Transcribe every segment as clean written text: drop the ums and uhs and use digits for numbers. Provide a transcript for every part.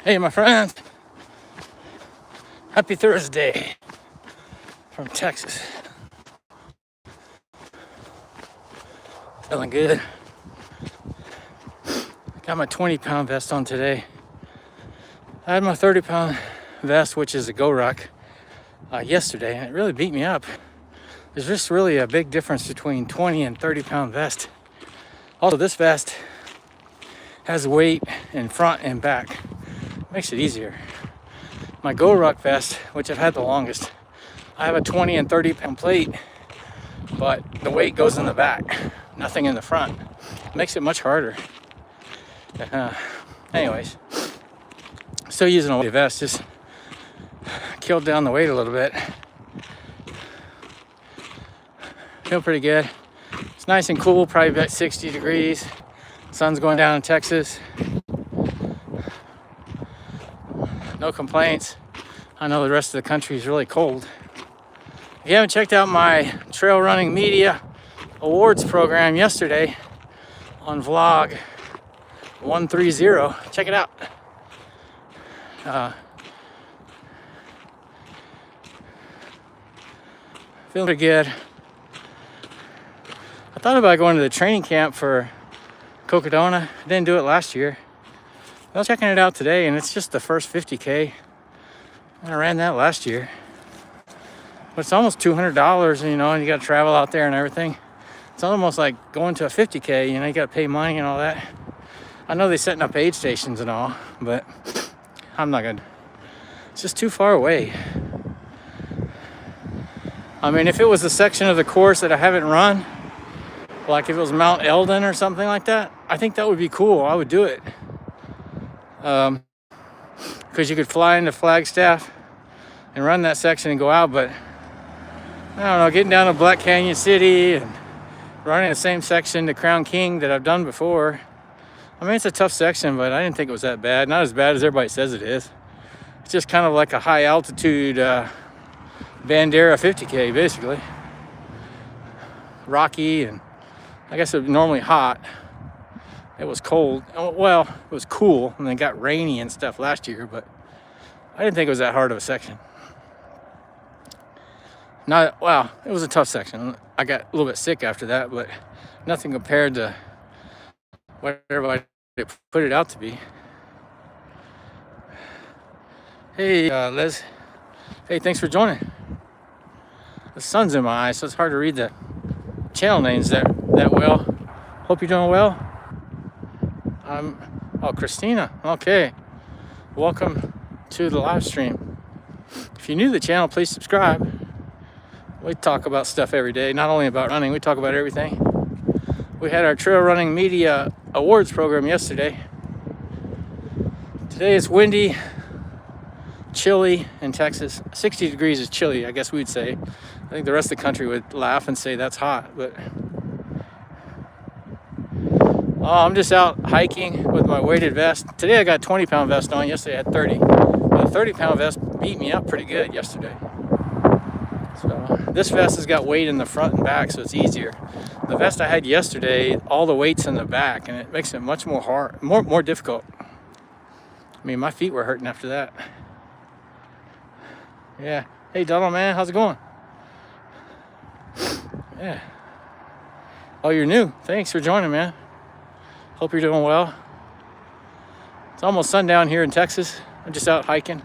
Hey, my friend. Happy Thursday from Texas. Feeling good. Got my 20-pound vest on today. I had my 30-pound vest, which is a Go Ruck, yesterday, and it really beat me up. There's just really a big difference between 20 and 30-pound vest. Also, this vest has weight in front and back. Makes it easier. My Go Ruck vest, which I've had the longest, I have a 20 and 30-pound plate, but the weight goes in the back, nothing in the front. Makes it much harder. Anyways, still using a weight vest, just killed down the weight a little bit. Feel pretty good. It's nice and cool, probably about 60 degrees. Sun's going down in Texas. No complaints. I know the rest of the country is really cold. If you haven't checked out my trail running media awards program yesterday on vlog 130, check it out. Feeling pretty good. I thought about going to the training camp for Cocodona. I didn't do it last year. I was checking it out today, and it's just the first 50K. I ran that last year. But it's almost $200, and you got to travel out there and everything. It's almost like going to a 50K, you got to pay money and all that. I know they're setting up aid stations and all, but I'm not gonna. It's just too far away. I mean, if it was a section of the course that I haven't run, like if it was Mount Eldon or something like that, I think that would be cool. I would do it. Because you could fly into Flagstaff and run that section and go out, but I don't know, getting down to Black Canyon City and running the same section to Crown King that I've done before. I mean, it's a tough section, but I didn't think it was that bad. Not as bad as everybody says it is. It's just kind of like a high altitude Bandera 50K, basically. Rocky, and I guess it was normally hot. It was cold. Well, it was cool, and then it got rainy and stuff last year, but I didn't think it was that hard of a section. Well, it was a tough section. I got a little bit sick after that, but nothing compared to what everybody put it out to be. Hey, Les. Hey, thanks for joining. The sun's in my eyes, so it's hard to read the channel names that well. Hope you're doing well. Oh, Christina. Okay. Welcome to the live stream. If you're new to the channel, please subscribe. We talk about stuff every day, not only about running, we talk about everything. We had our trail running media awards program yesterday. Today it's windy, chilly in Texas. 60 degrees is chilly, I guess we'd say. I think the rest of the country would laugh and say that's hot, but I'm just out hiking with my weighted vest. Today I got 20-pound vest on. Yesterday I had 30. But the 30-pound vest beat me up pretty good yesterday. So this vest has got weight in the front and back, so it's easier. The vest I had yesterday, all the weight's in the back, and it makes it much more hard, more difficult. I mean, my feet were hurting after that. Yeah. Hey, Donald, man, how's it going? Yeah. Oh, you're new. Thanks for joining, man. Hope you're doing well. It's almost sundown here in Texas. I'm just out hiking.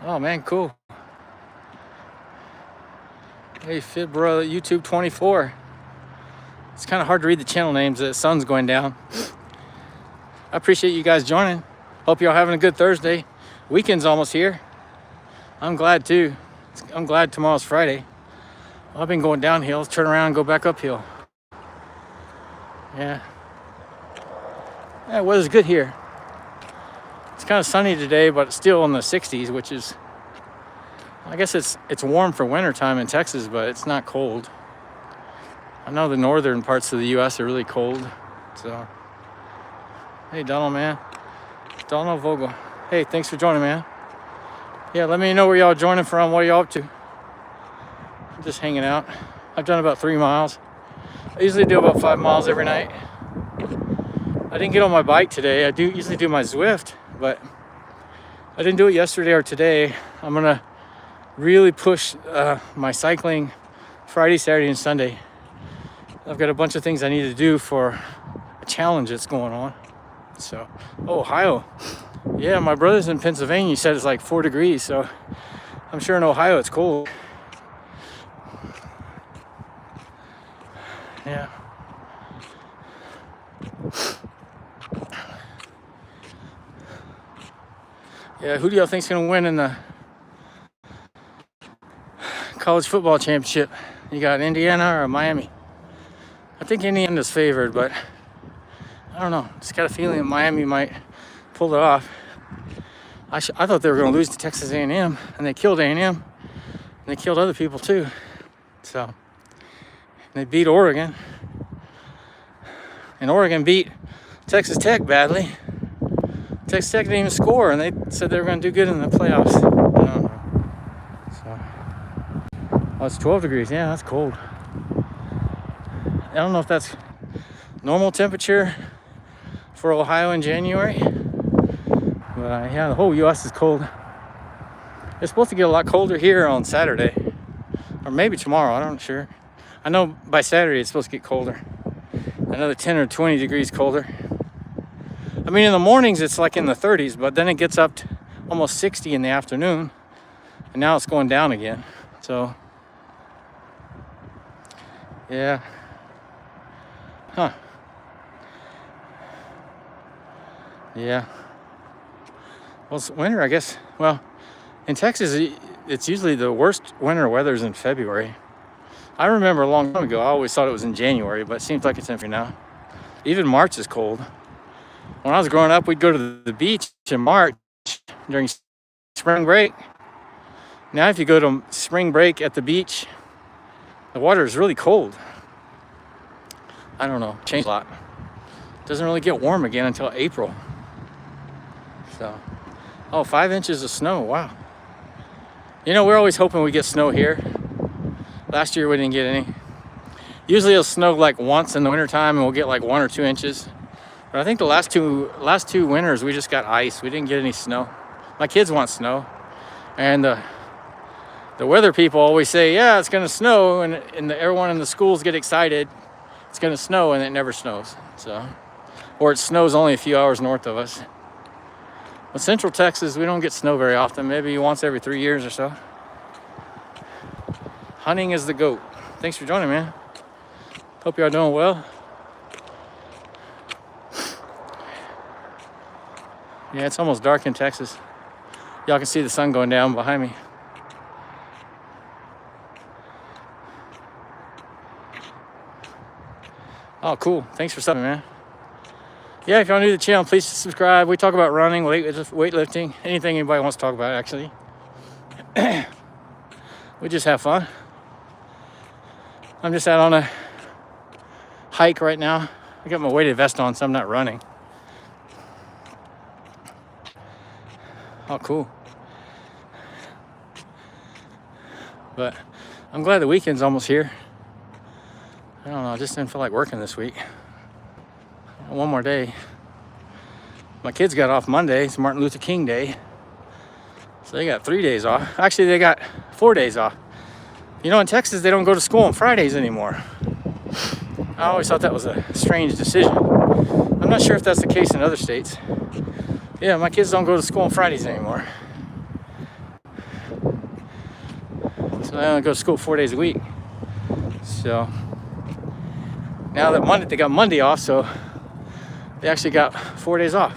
Oh man, cool. Hey, Fibra YouTube 24. It's kind of hard to read the channel names. The sun's going down. I appreciate you guys joining. Hope y'all having a good Thursday. Weekend's almost here. I'm glad too. I'm glad tomorrow's Friday. I've been going downhill, turn around and go back uphill. Yeah. Yeah, weather's good here. It's kind of sunny today, but it's still in the 60s, which is, I guess it's warm for wintertime in Texas, but it's not cold. I know the northern parts of the U.S. are really cold, so. Hey, Donald, man. Donald Vogel. Hey, thanks for joining, man. Yeah, let me know where y'all joining from. What are y'all up to? Just hanging out. I've done about 3 miles. I usually do about 5 miles every night. I didn't get on my bike today. I usually do my Zwift, but I didn't do it yesterday or today. I'm gonna really push my cycling Friday, Saturday, and Sunday. I've got a bunch of things I need to do for a challenge that's going on. So, oh, Ohio. Yeah, my brother's in Pennsylvania. He said it's like 4 degrees, so I'm sure in Ohio it's cold. Yeah. Yeah, who do y'all think's gonna win in the college football championship? You got Indiana or Miami? I think Indiana's favored, but I don't know. Just got a feeling that Miami might pull it off. I thought they were going to lose to Texas A&M, and they killed A&M, and they killed other people too. So they beat Oregon, and Oregon beat Texas Tech badly. Texas Tech didn't even score, and they said they were going to do good in the playoffs. I don't know. So, oh, it's 12 degrees. Yeah, that's cold. I don't know if that's normal temperature for Ohio in January, but yeah, the whole U.S. is cold. It's supposed to get a lot colder here on Saturday, or maybe tomorrow. I'm not sure. I know by Saturday it's supposed to get colder, another 10 or 20 degrees colder. I mean, in the mornings it's like in the 30s, but then it gets up to almost 60 in the afternoon, and now it's going down again. So, yeah. Huh. Yeah. Well, it's winter, I guess. Well, in Texas, it's usually the worst winter weather's in February. I remember a long time ago, I always thought it was in January, but it seems like it's in February now. Even March is cold. When I was growing up, we'd go to the beach in March during spring break. Now, if you go to spring break at the beach, the water is really cold. I don't know, changed a lot. It doesn't really get warm again until April. So, oh, 5 inches of snow, wow. You know, we're always hoping we get snow here. Last year we didn't get any. Usually it'll snow like once in the wintertime and we'll get like 1 or 2 inches. But I think the last two winters we just got ice. We didn't get any snow. My kids want snow. And the weather people always say, yeah, it's gonna snow, and everyone in the schools get excited. It's gonna snow, and it never snows. So, or it snows only a few hours north of us. But Central Texas, we don't get snow very often. Maybe once every 3 years or so. Hunting is the goat. Thanks for joining, man. Hope y'all doing well. Yeah, it's almost dark in Texas. Y'all can see the sun going down behind me. Oh, cool. Thanks for stopping, man. Yeah, if y'all new to the channel, please subscribe. We talk about running, weightlifting, anything anybody wants to talk about, actually. We just have fun. I'm just out on a hike right now. I got my weighted vest on, so I'm not running. Oh, cool. But I'm glad the weekend's almost here. I don't know, I just didn't feel like working this week. One more day. My kids got off Monday. It's Martin Luther King Day. So they got 3 days off. Actually, they got 4 days off. You know, in Texas, they don't go to school on Fridays anymore. I always thought that was a strange decision. I'm not sure if that's the case in other states. Yeah, my kids don't go to school on Fridays anymore. So they only go to school 4 days a week. So now that they got Monday off, so they actually got 4 days off.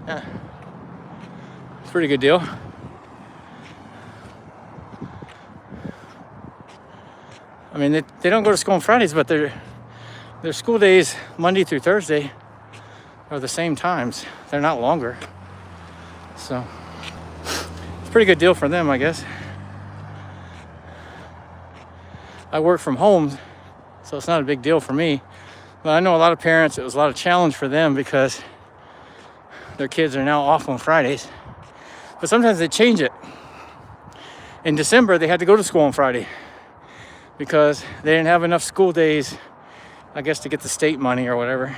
Yeah. It's a pretty good deal. I mean, they don't go to school on Fridays, but their school days, Monday through Thursday, are the same times. They're not longer. So it's a pretty good deal for them, I guess. I work from home, so it's not a big deal for me. But I know a lot of parents, it was a lot of challenge for them because their kids are now off on Fridays. But sometimes they change it. In December, they had to go to school on Friday because they didn't have enough school days, I guess, to get the state money or whatever.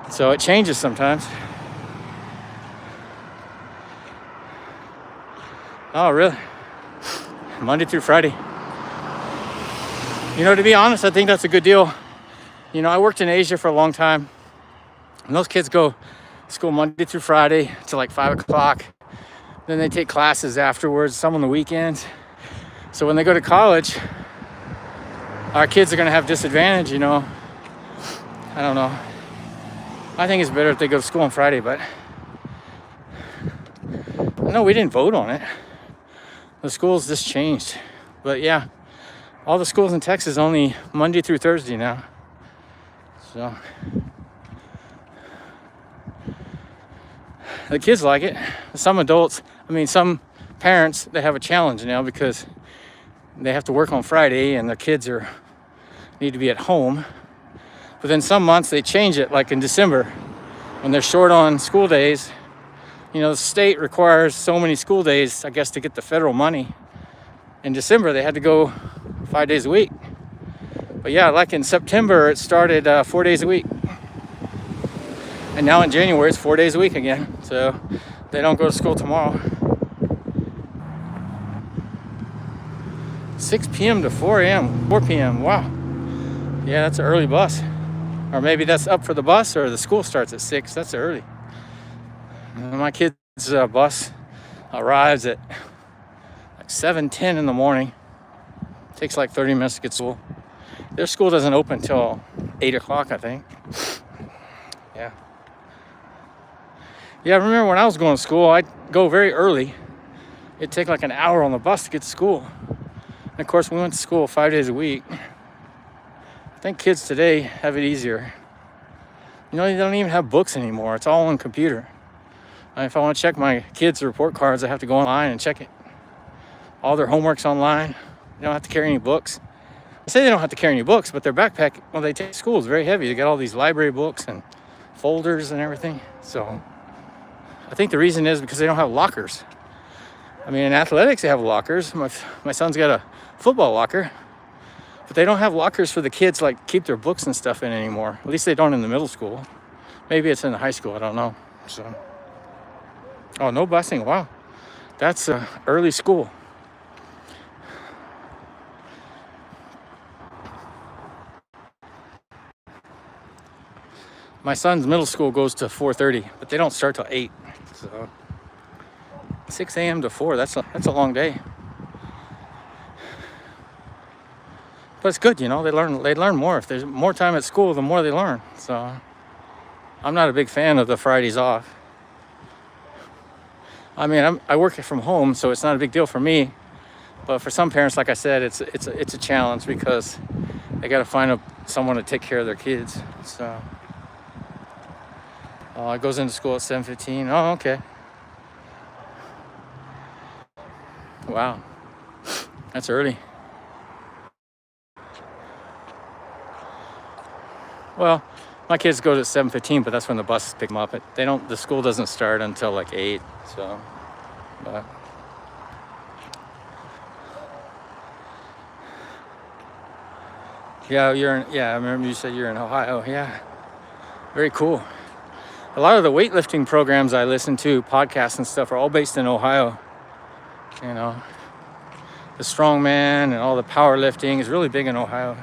So it changes sometimes. Oh, really? Monday through Friday. You know, to be honest, I think that's a good deal. You know, I worked in Asia for a long time, and those kids go to school Monday through Friday till like 5 o'clock. Then they take classes afterwards, some on the weekends. So when they go to college, our kids are going to have disadvantage, you know. I don't know. I think it's better if they go to school on Friday, but no, we didn't vote on it. The schools just changed. But yeah, all the schools in Texas only Monday through Thursday now. So the kids like it. Some adults, some parents, they have a challenge now because they have to work on Friday and their kids need to be at home. But then some months they change it, like in December when they're short on school days. You know, the state requires so many school days, I guess, to get the federal money. In December, they had to go 5 days a week. But yeah, like in September, it started 4 days a week. And now in January, it's 4 days a week again. So they don't go to school tomorrow. 6 p.m. to 4 a.m., 4 p.m., wow. Yeah, that's an early bus. Or maybe that's up for the bus, or the school starts at 6. That's early. My kid's bus arrives at like 7:10 in the morning. Takes like 30 minutes to get to school. Their school doesn't open until 8 o'clock, I think. Yeah. Yeah, I remember when I was going to school, I'd go very early. It'd take like an hour on the bus to get to school. And of course, we went to school 5 days a week. I think kids today have it easier. You know, they don't even have books anymore. It's all on computer. If I want to check my kids' report cards, I have to go online and check it. All their homework's online. They don't have to carry any books. I say they don't have to carry any books, but their backpack, when they take to school, is very heavy. They got all these library books and folders and everything. So I think the reason is because they don't have lockers. In athletics, they have lockers. My son's got a football locker. But they don't have lockers for the kids, like keep their books and stuff in anymore. At least they don't in the middle school. Maybe it's in the high school, I don't know. So, oh, no busing, wow. That's early school. My son's middle school goes to 4:30, but they don't start till 8. So 6 a.m. to 4, that's a long day. But it's good, you know, they learn more. If there's more time at school, the more they learn. So I'm not a big fan of the Fridays off. I work from home, so it's not a big deal for me. But for some parents, like I said, it's a challenge because they got to find someone to take care of their kids. So it goes into school at 7:15. Oh, okay. Wow, that's early. Well, my kids go to 7:15, but that's when the buses pick them up. The school doesn't start until like 8. So, but yeah, I remember you said you're in Ohio. Yeah, very cool. A lot of the weightlifting programs I listen to, podcasts and stuff, are all based in Ohio. You know, the strongman and all the powerlifting is really big in Ohio.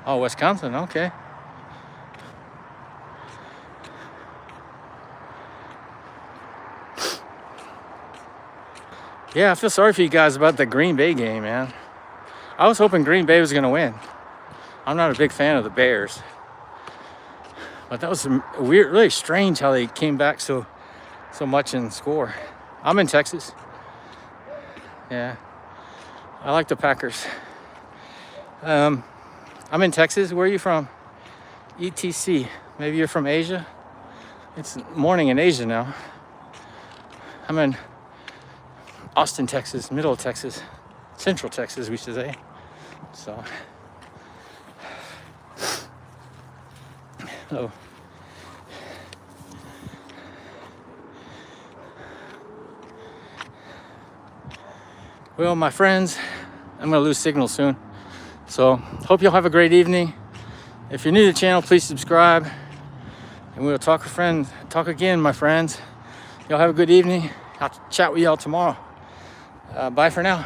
Oh, Wisconsin, okay. Yeah, I feel sorry for you guys about the Green Bay game, man. I was hoping Green Bay was going to win. I'm not a big fan of the Bears. But that was weird, really strange how they came back so much in score. I'm in Texas. Yeah, I like the Packers. I'm in Texas. Where are you from? ETC. Maybe you're from Asia? It's morning in Asia now. I'm in Austin, Texas, middle of Texas, central Texas, we should say. So, oh. Well, my friends, I'm gonna lose signal soon. So, hope you'll have a great evening. If you're new to the channel, please subscribe. And we'll talk again, my friends. Y'all have a good evening. I'll chat with y'all tomorrow. Bye for now.